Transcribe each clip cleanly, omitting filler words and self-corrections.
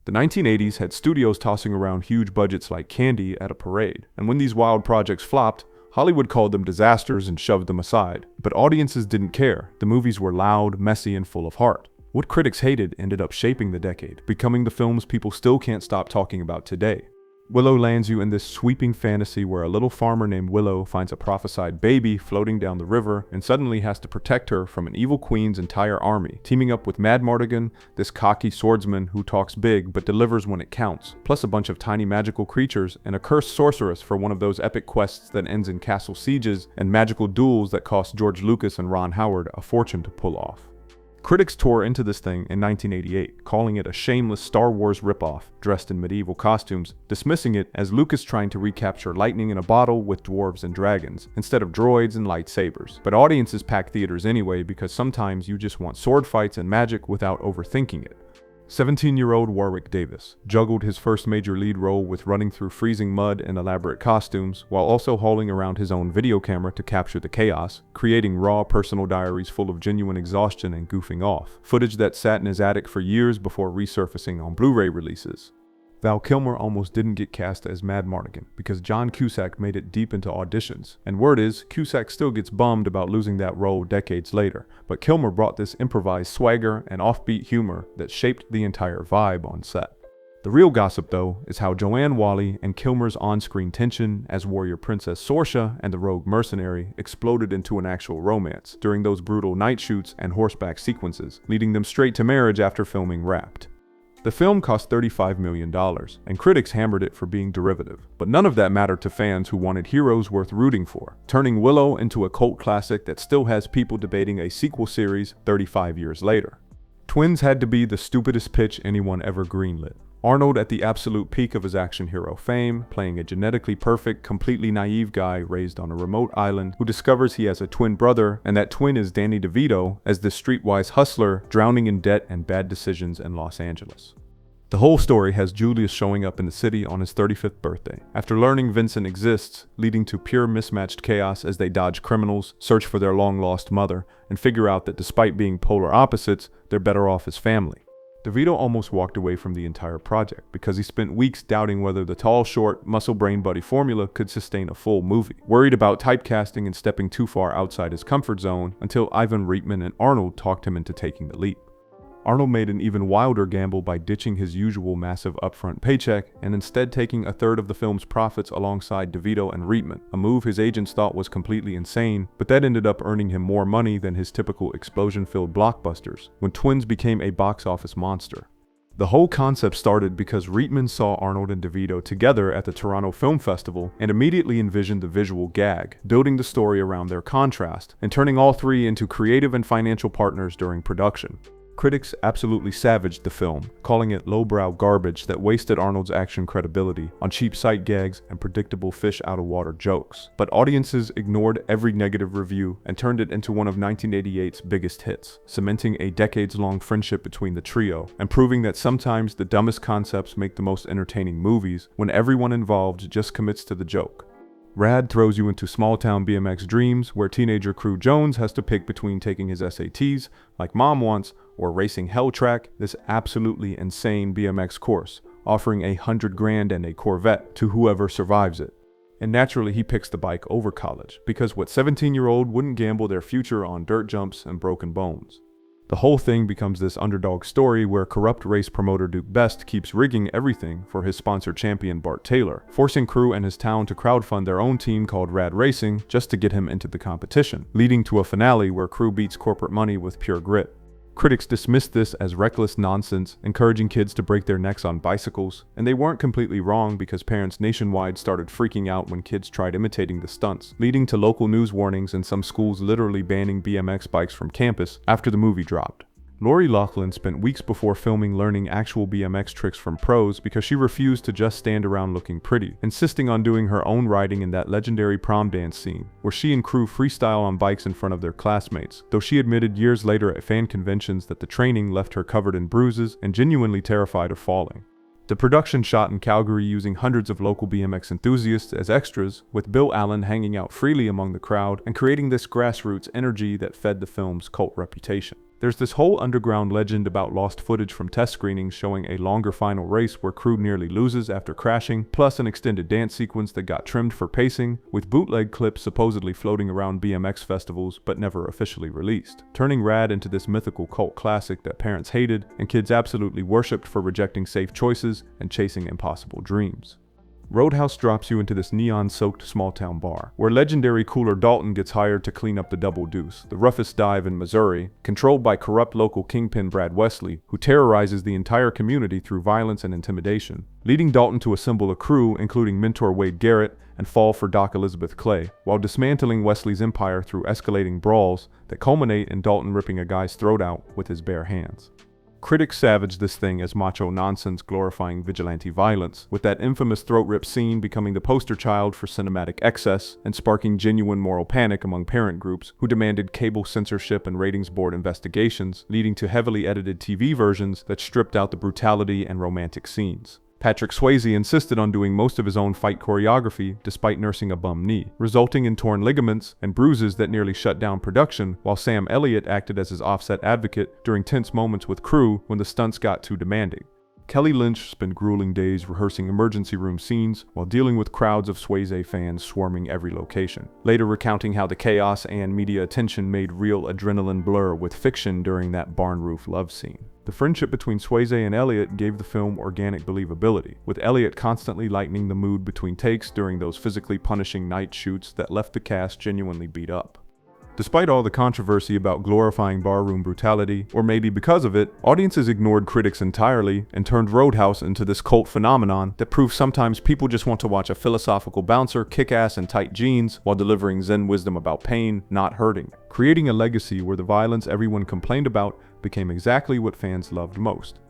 The 1980s had studios tossing around huge budgets like candy at a parade, and when these wild projects flopped, Hollywood called them disasters and shoved them aside. But audiences didn't care. The movies were loud, messy, and full of heart. What critics hated ended up shaping the decade, becoming the films people still can't stop talking about today. Willow lands you in this sweeping fantasy where a little farmer named Willow finds a prophesied baby floating down the river and suddenly has to protect her from an evil queen's entire army, teaming up with Mad Mardigan, this cocky swordsman who talks big but delivers when it counts, plus a bunch of tiny magical creatures and a cursed sorceress for one of those epic quests that ends in castle sieges and magical duels that cost George Lucas and Ron Howard a fortune to pull off. Critics tore into this thing in 1988, calling it a shameless Star Wars ripoff, dressed in medieval costumes, dismissing it as Lucas trying to recapture lightning in a bottle with dwarves and dragons, instead of droids and lightsabers. But audiences pack theaters anyway because sometimes you just want sword fights and magic without overthinking it. 17-year-old Warwick Davis juggled his first major lead role with running through freezing mud in elaborate costumes, while also hauling around his own video camera to capture the chaos, creating raw personal diaries full of genuine exhaustion and goofing off, footage that sat in his attic for years before resurfacing on Blu-ray releases. Val Kilmer almost didn't get cast as Mad Mardigan because John Cusack made it deep into auditions, and word is Cusack still gets bummed about losing that role decades later, but Kilmer brought this improvised swagger and offbeat humor that shaped the entire vibe on set. The real gossip, though, is how Joanne Whalley and Kilmer's on-screen tension as warrior princess Sorsha and the rogue mercenary exploded into an actual romance during those brutal night shoots and horseback sequences, leading them straight to marriage after filming Wrapped. The film cost $35 million, and critics hammered it for being derivative. But none of that mattered to fans who wanted heroes worth rooting for, turning Willow into a cult classic that still has people debating a sequel series 35 years later. Twins had to be the stupidest pitch anyone ever greenlit. Arnold at the absolute peak of his action hero fame, playing a genetically perfect, completely naive guy raised on a remote island who discovers he has a twin brother, and that twin is Danny DeVito as the streetwise hustler drowning in debt and bad decisions in Los Angeles. The whole story has Julius showing up in the city on his 35th birthday, after learning Vincent exists, leading to pure mismatched chaos as they dodge criminals, search for their long-lost mother, and figure out that despite being polar opposites, they're better off as family. DeVito almost walked away from the entire project because he spent weeks doubting whether the tall, short, muscle-brain-buddy formula could sustain a full movie, worried about typecasting and stepping too far outside his comfort zone until Ivan Reitman and Arnold talked him into taking the leap. Arnold made an even wilder gamble by ditching his usual massive upfront paycheck and instead taking a third of the film's profits alongside DeVito and Reitman, a move his agents thought was completely insane, but that ended up earning him more money than his typical explosion-filled blockbusters, when Twins became a box office monster. The whole concept started because Reitman saw Arnold and DeVito together at the Toronto Film Festival and immediately envisioned the visual gag, building the story around their contrast, and turning all three into creative and financial partners during production. Critics absolutely savaged the film, calling it lowbrow garbage that wasted Arnold's action credibility on cheap sight gags and predictable fish-out-of-water jokes. But audiences ignored every negative review and turned it into one of 1988's biggest hits, cementing a decades-long friendship between the trio, and proving that sometimes the dumbest concepts make the most entertaining movies when everyone involved just commits to the joke. Rad throws you into small-town BMX dreams where teenager Crew Jones has to pick between taking his SATs, like Mom wants, or racing Hell Track, this absolutely insane BMX course, offering $100,000 and a Corvette to whoever survives it. And naturally he picks the bike over college, because what 17-year-old wouldn't gamble their future on dirt jumps and broken bones? The whole thing becomes this underdog story where corrupt race promoter Duke Best keeps rigging everything for his sponsor champion Bart Taylor, forcing Crew and his town to crowdfund their own team called Rad Racing just to get him into the competition, leading to a finale where Crew beats corporate money with pure grit. Critics dismissed this as reckless nonsense, encouraging kids to break their necks on bicycles, and they weren't completely wrong because parents nationwide started freaking out when kids tried imitating the stunts, leading to local news warnings and some schools literally banning BMX bikes from campus after the movie dropped. Lori Loughlin spent weeks before filming learning actual BMX tricks from pros because she refused to just stand around looking pretty, insisting on doing her own riding in that legendary prom dance scene, where she and Crew freestyle on bikes in front of their classmates, though she admitted years later at fan conventions that the training left her covered in bruises and genuinely terrified of falling. The production shot in Calgary using hundreds of local BMX enthusiasts as extras, with Bill Allen hanging out freely among the crowd and creating this grassroots energy that fed the film's cult reputation. There's this whole underground legend about lost footage from test screenings showing a longer final race where crew nearly loses after crashing, plus an extended dance sequence that got trimmed for pacing, with bootleg clips supposedly floating around BMX festivals but never officially released, turning Rad into this mythical cult classic that parents hated and kids absolutely worshipped for rejecting safe choices and chasing impossible dreams. Roadhouse drops you into this neon-soaked small-town bar, where legendary Cooler Dalton gets hired to clean up the Double Deuce, the roughest dive in Missouri, controlled by corrupt local kingpin Brad Wesley, who terrorizes the entire community through violence and intimidation, leading Dalton to assemble a crew including mentor Wade Garrett and fall for Doc Elizabeth Clay, while dismantling Wesley's empire through escalating brawls that culminate in Dalton ripping a guy's throat out with his bare hands. Critics savage this thing as macho nonsense glorifying vigilante violence, with that infamous throat rip scene becoming the poster child for cinematic excess and sparking genuine moral panic among parent groups who demanded cable censorship and ratings board investigations, leading to heavily edited TV versions that stripped out the brutality and romantic scenes. Patrick Swayze insisted on doing most of his own fight choreography despite nursing a bum knee, resulting in torn ligaments and bruises that nearly shut down production, while Sam Elliott acted as his offset advocate during tense moments with crew when the stunts got too demanding. Kelly Lynch spent grueling days rehearsing emergency room scenes while dealing with crowds of Swayze fans swarming every location, later recounting how the chaos and media attention made real adrenaline blur with fiction during that barn roof love scene. The friendship between Swayze and Elliott gave the film organic believability, with Elliott constantly lightening the mood between takes during those physically punishing night shoots that left the cast genuinely beat up. Despite all the controversy about glorifying barroom brutality, or maybe because of it, audiences ignored critics entirely and turned Roadhouse into this cult phenomenon that proves sometimes people just want to watch a philosophical bouncer kick ass in tight jeans while delivering Zen wisdom about pain, not hurting, creating a legacy where the violence everyone complained about became exactly what fans loved most.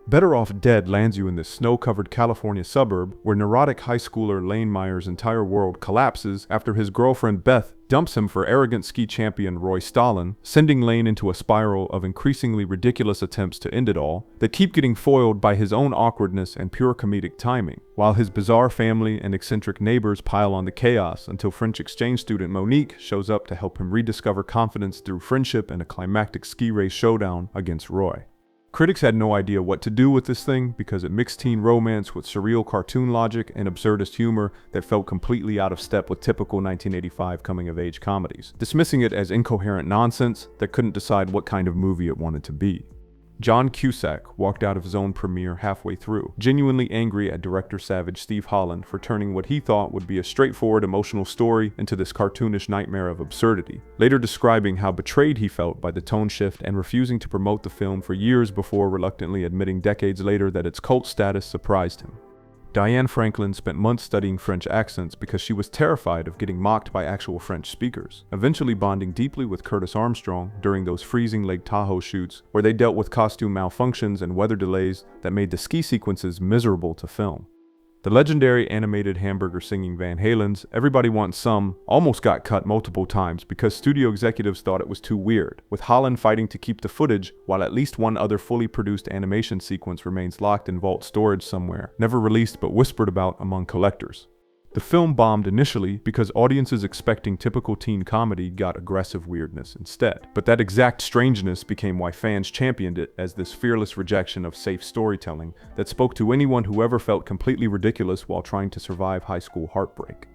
Better Off Dead lands you in this snow-covered California suburb where neurotic high schooler Lane Meyer's entire world collapses after his girlfriend Beth dumps him for arrogant ski champion Roy Stalin, sending Lane into a spiral of increasingly ridiculous attempts to end it all that keep getting foiled by his own awkwardness and pure comedic timing, while his bizarre family and eccentric neighbors pile on the chaos until French exchange student Monique shows up to help him rediscover confidence through friendship and a climactic ski race showdown against Roy. Critics had no idea what to do with this thing because it mixed teen romance with surreal cartoon logic and absurdist humor that felt completely out of step with typical 1985 coming-of-age comedies, dismissing it as incoherent nonsense that couldn't decide what kind of movie it wanted to be. John Cusack walked out of his own premiere halfway through, genuinely angry at director savage Steve Holland for turning what he thought would be a straightforward emotional story into this cartoonish nightmare of absurdity, later describing how betrayed he felt by the tone shift and refusing to promote the film for years before reluctantly admitting decades later that its cult status surprised him. Diane Franklin spent months studying French accents because she was terrified of getting mocked by actual French speakers, eventually bonding deeply with Curtis Armstrong during those freezing Lake Tahoe shoots where they dealt with costume malfunctions and weather delays that made the ski sequences miserable to film. The legendary animated hamburger singing Van Halen's Everybody Wants Some almost got cut multiple times because studio executives thought it was too weird, with Holland fighting to keep the footage while at least one other fully produced animation sequence remains locked in vault storage somewhere, never released but whispered about among collectors. The film bombed initially because audiences expecting typical teen comedy got aggressive weirdness instead. But that exact strangeness became why fans championed it as this fearless rejection of safe storytelling that spoke to anyone who ever felt completely ridiculous while trying to survive high school heartbreak.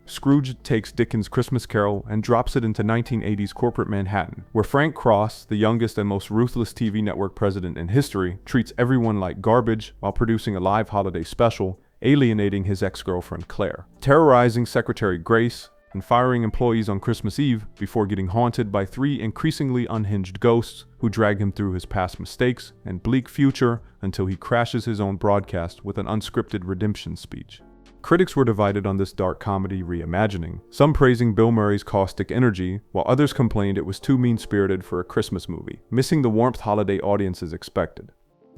Scrooge takes Dickens' Christmas Carol and drops it into 1980s corporate Manhattan, where Frank Cross, the youngest and most ruthless TV network president in history, treats everyone like garbage while producing a live holiday special, alienating his ex-girlfriend Claire, terrorizing Secretary Grace, and firing employees on Christmas Eve before getting haunted by three increasingly unhinged ghosts who drag him through his past mistakes and bleak future until he crashes his own broadcast with an unscripted redemption speech. Critics were divided on this dark comedy reimagining, some praising Bill Murray's caustic energy, while others complained it was too mean-spirited for a Christmas movie, missing the warmth holiday audiences expected.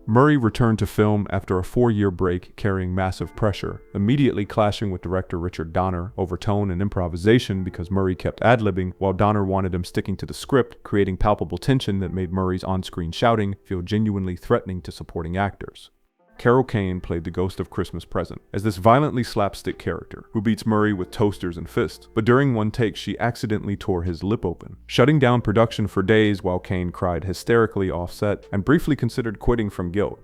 Murray returned to film after a 4-year break carrying massive pressure, immediately clashing with director Richard Donner over tone and improvisation because Murray kept ad-libbing while Donner wanted him sticking to the script, creating palpable tension that made Murray's on-screen shouting feel genuinely threatening to supporting actors. Carol Kane played the ghost of Christmas Present as this violently slapstick character who beats Murray with toasters and fists, but during one take she accidentally tore his lip open, shutting down production for days while Kane cried hysterically off-set and briefly considered quitting from guilt.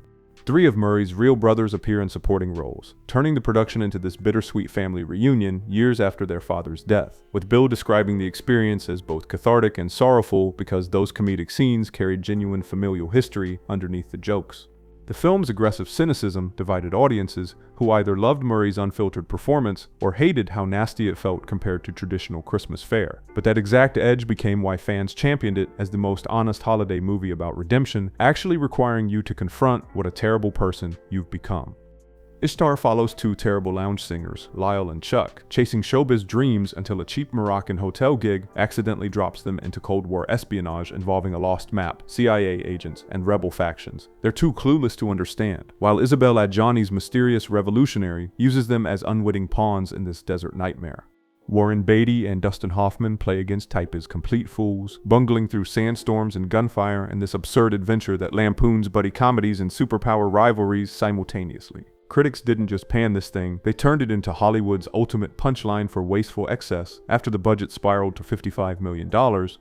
3 of Murray's real brothers appear in supporting roles, turning the production into this bittersweet family reunion years after their father's death, with Bill describing the experience as both cathartic and sorrowful because those comedic scenes carried genuine familial history underneath the jokes. The film's aggressive cynicism divided audiences who either loved Murray's unfiltered performance or hated how nasty it felt compared to traditional Christmas fare. But that exact edge became why fans championed it as the most honest holiday movie about redemption, actually requiring you to confront what a terrible person you've become. Ishtar follows 2 terrible lounge singers, Lyle and Chuck, chasing showbiz dreams until a cheap Moroccan hotel gig accidentally drops them into Cold War espionage involving a lost map, CIA agents, and rebel factions. They're too clueless to understand, while Isabel Adjani's mysterious revolutionary uses them as unwitting pawns in this desert nightmare. Warren Beatty and Dustin Hoffman play against type as complete fools, bungling through sandstorms and gunfire in this absurd adventure that lampoons buddy comedies and superpower rivalries simultaneously. Critics didn't just pan this thing, they turned it into Hollywood's ultimate punchline for wasteful excess after the budget spiraled to $55 million,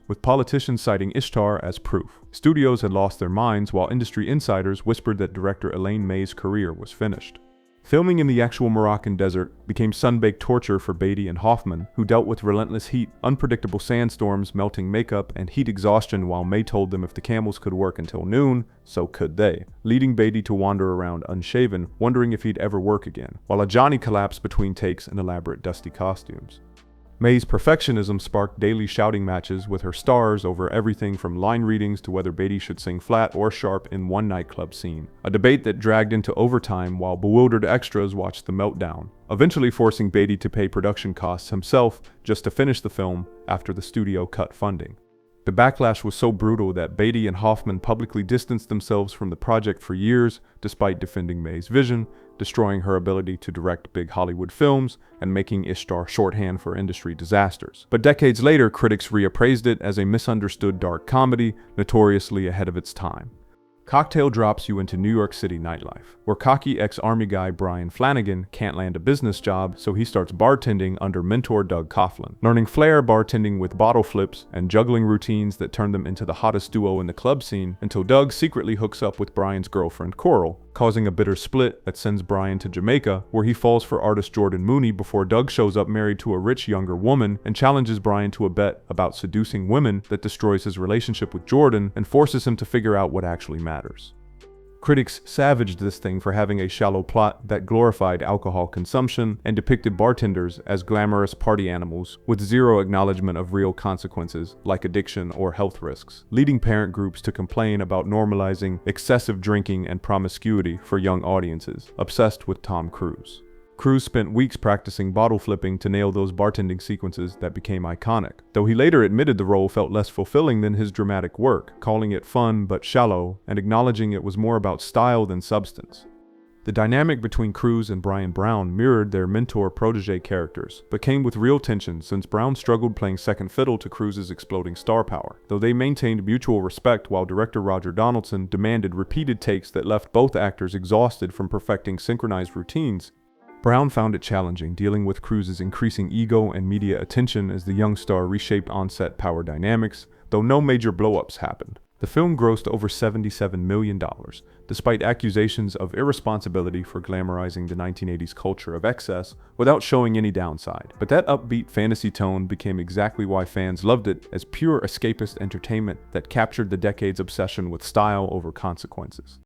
with politicians citing Ishtar as proof. Studios had lost their minds while industry insiders whispered that director Elaine May's career was finished. Filming in the actual Moroccan desert became sun-baked torture for Beatty and Hoffman, who dealt with relentless heat, unpredictable sandstorms, melting makeup, and heat exhaustion while May told them if the camels could work until noon, so could they, leading Beatty to wander around unshaven, wondering if he'd ever work again, while Adjani collapsed between takes in elaborate dusty costumes. May's perfectionism sparked daily shouting matches with her stars over everything from line readings to whether Beatty should sing flat or sharp in one nightclub scene, a debate that dragged into overtime while bewildered extras watched the meltdown, eventually forcing Beatty to pay production costs himself just to finish the film after the studio cut funding. The backlash was so brutal that Beatty and Hoffman publicly distanced themselves from the project for years, despite defending May's vision, destroying her ability to direct big Hollywood films, and making Ishtar shorthand for industry disasters. But decades later, critics reappraised it as a misunderstood dark comedy, notoriously ahead of its time. Cocktail drops you into New York City nightlife, where cocky ex-Army guy Brian Flanagan can't land a business job, so he starts bartending under mentor Doug Coughlin, learning flair bartending with bottle flips and juggling routines that turn them into the hottest duo in the club scene until Doug secretly hooks up with Brian's girlfriend Coral, causing a bitter split that sends Brian to Jamaica, where he falls for artist Jordan Mooney before Doug shows up married to a rich younger woman and challenges Brian to a bet about seducing women that destroys his relationship with Jordan and forces him to figure out what actually matters. Critics savaged this thing for having a shallow plot that glorified alcohol consumption and depicted bartenders as glamorous party animals with zero acknowledgement of real consequences like addiction or health risks, leading parent groups to complain about normalizing excessive drinking and promiscuity for young audiences, obsessed with Tom Cruise. Cruise spent weeks practicing bottle flipping to nail those bartending sequences that became iconic, though he later admitted the role felt less fulfilling than his dramatic work, calling it fun but shallow and acknowledging it was more about style than substance. The dynamic between Cruise and Brian Brown mirrored their mentor-protege characters, but came with real tension since Brown struggled playing second fiddle to Cruise's exploding star power, though they maintained mutual respect while director Roger Donaldson demanded repeated takes that left both actors exhausted from perfecting synchronized routines. Brown found it challenging dealing with Cruise's increasing ego and media attention as the young star reshaped on-set power dynamics, though no major blow-ups happened. The film grossed over $77 million, despite accusations of irresponsibility for glamorizing the 1980s culture of excess without showing any downside. But that upbeat fantasy tone became exactly why fans loved it as pure escapist entertainment that captured the decade's obsession with style over consequences.